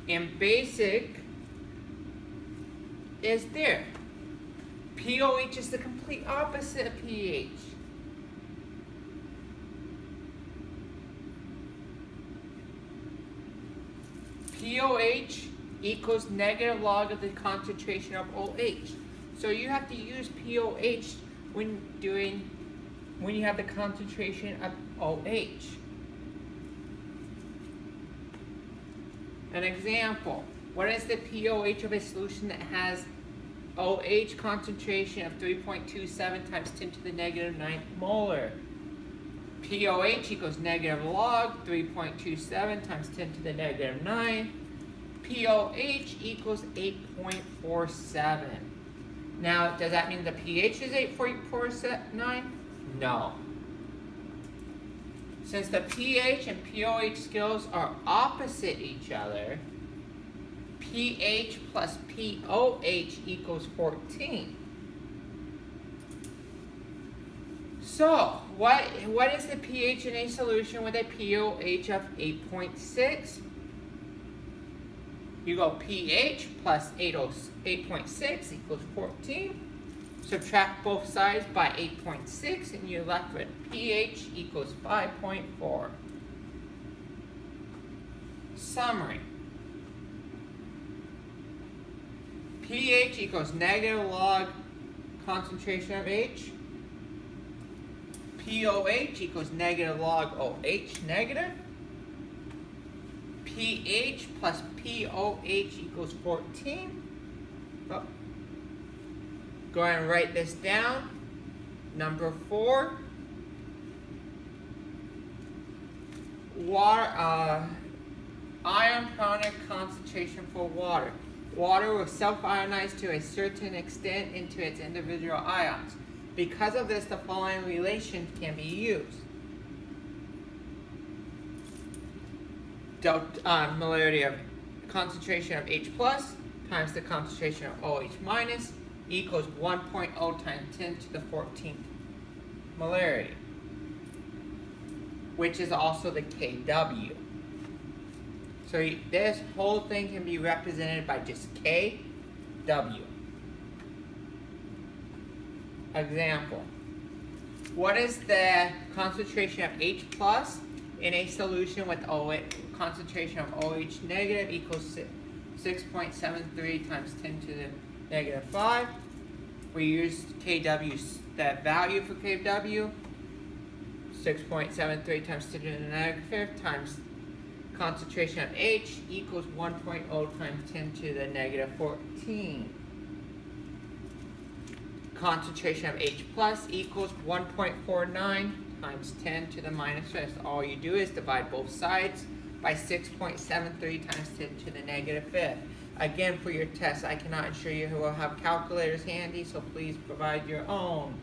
in basic is there. pOH is the complete opposite of pH. pOH equals negative log of the concentration of OH. So you have to use pOH when you have the concentration of OH. An example, what is the pOH of a solution that has OH concentration of 3.27 times 10 to the negative 9 molar? pOH equals negative log 3.27 times 10 to the negative 9. pOH equals 8.47. Now, does that mean the pH is 8.49? No. Since the pH and pOH scales are opposite each other, pH plus pOH equals 14. So, what is the pH in a solution with a pOH of 8.6? You go pH plus 8.6 equals 14. Subtract both sides by 8.6 and you're left with pH equals 5.4. Summary. pH equals negative log concentration of H. pOH equals negative log OH negative. pH plus pOH equals 14. Oh. Go ahead and write this down. Number 4. Water, ion product concentration for water. Water will self-ionize to a certain extent into its individual ions. Because of this, the following relation can be used. Molarity of concentration of H plus times the concentration of OH minus equals 1.0 times 10 to the 14th molarity, which is also the kW. So this whole thing can be represented by just kW. Example. What is the concentration of H plus in a solution with concentration of OH negative equals 6.73 times 10 to the negative 5. We use kW, that value for kW, 6.73 times 10 to the negative 5 times concentration of H equals 1.0 times 10 to the negative 14. Concentration of H plus equals 1.49 times 10 to the minus 5th. All you do is divide both sides by 6.73 times 10 to the negative 5th. Again, for your test, I cannot ensure you will have calculators handy, so please provide your own.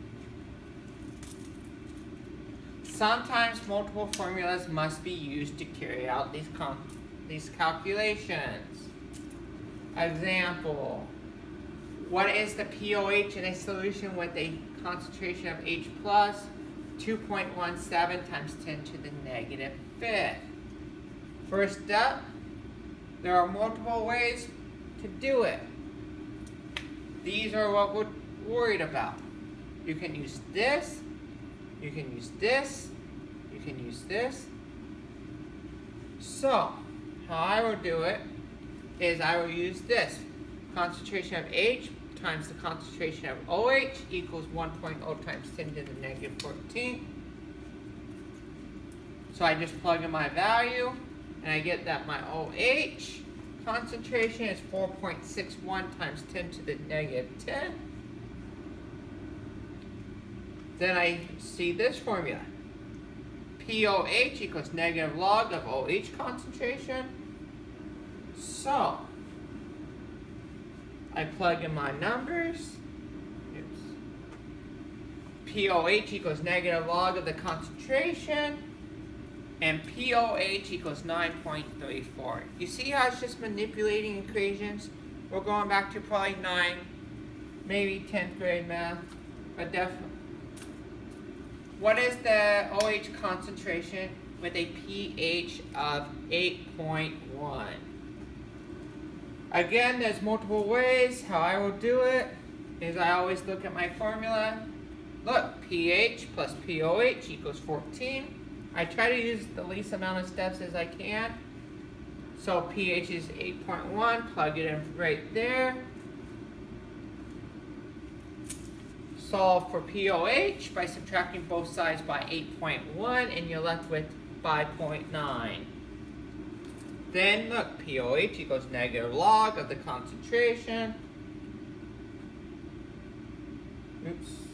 Sometimes multiple formulas must be used to carry out these calculations. Example. What is the pOH in a solution with a concentration of H plus 2.17 times 10 to the negative 5th? First up, there are multiple ways to do it. These are what we're worried about. You can use this, you can use this, you can use this. So, how I will do it is I will use this. Concentration of H times the concentration of OH equals 1.0 times 10 to the negative 14. So I just plug in my value, and I get that my OH concentration is 4.61 times 10 to the negative 10. Then I see this formula. pOH equals negative log of OH concentration. So, I plug in my numbers. Oops. pOH equals negative log of the concentration. And pOH equals 9.34. You see how it's just manipulating equations? We're going back to probably 9, maybe 10th grade math, but definitely. What is the OH concentration with a pH of 8.1? Again, there's multiple ways. How I will do it is I always look at my formula. Look, pH plus POH equals 14. I try to use the least amount of steps as I can. So pH is 8.1, plug it in right there. Solve for POH by subtracting both sides by 8.1 and you're left with 5.9. Then look, POH equals negative log of the concentration. Oops.